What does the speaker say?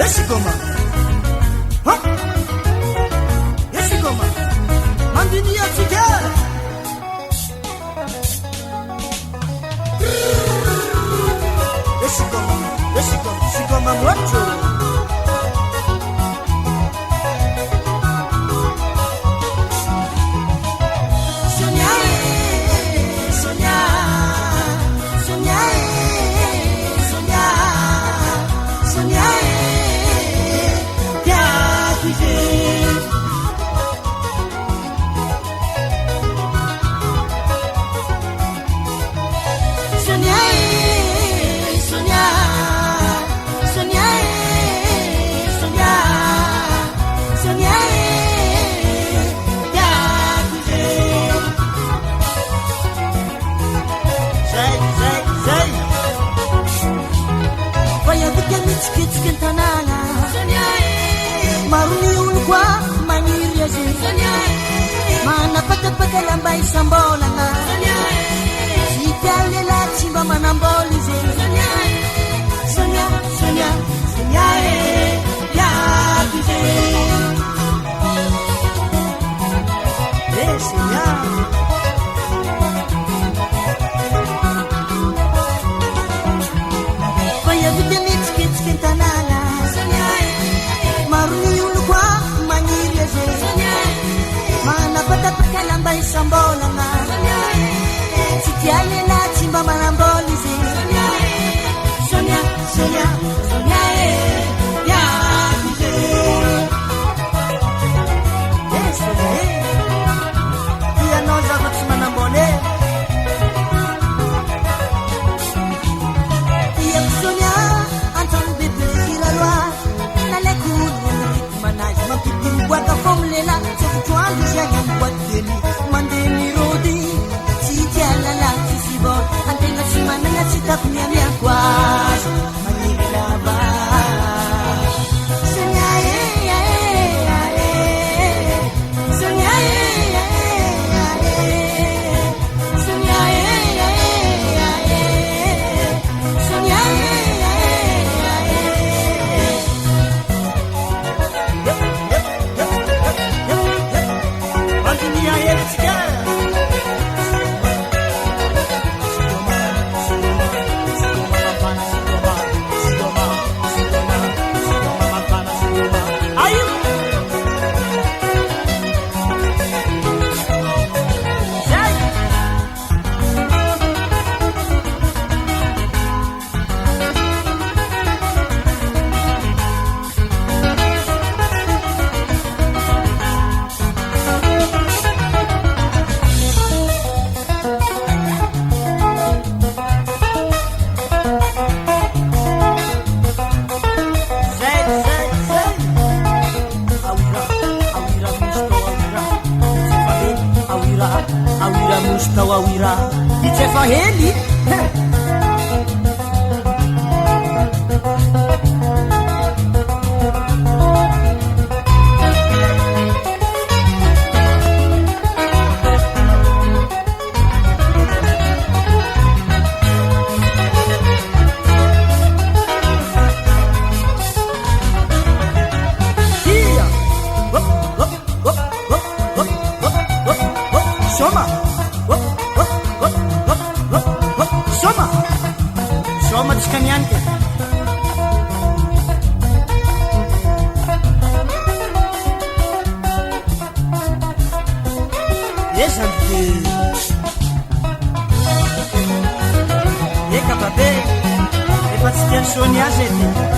Yesigoma. Huh? Yesigoma. Mandini ya tige. Yesigoma. Yesigoma. Yesigoma mwacho. Lambai sambola nga Sipale la chimba manamboli ze Sonia, Sonia, Sonia ya bize Sonia Vaya vite mitski tanana Sonia Maruni ulukwa manyiri ze Sonia Mana pata lambai sambola nga Sitiale la chimba manamboli zi Sonia, Sonia, Sonia ya bize Sonia Ia noza vati manambole Ia Sonia Anton bebe hilalwa Nale kuni manaj Mampiti mwaka fomlela Sofu tuandu jaya mwakeli Mandeni rodi Sijia lala kisibo Antena simana na sita kunyamia kwa Maniri laba Sonia Sonia Sonia Sonia Awira musta wawira Itefa heli Soma tsikanianke Yes, auntie Eka babe Epa tsikia Sonia zete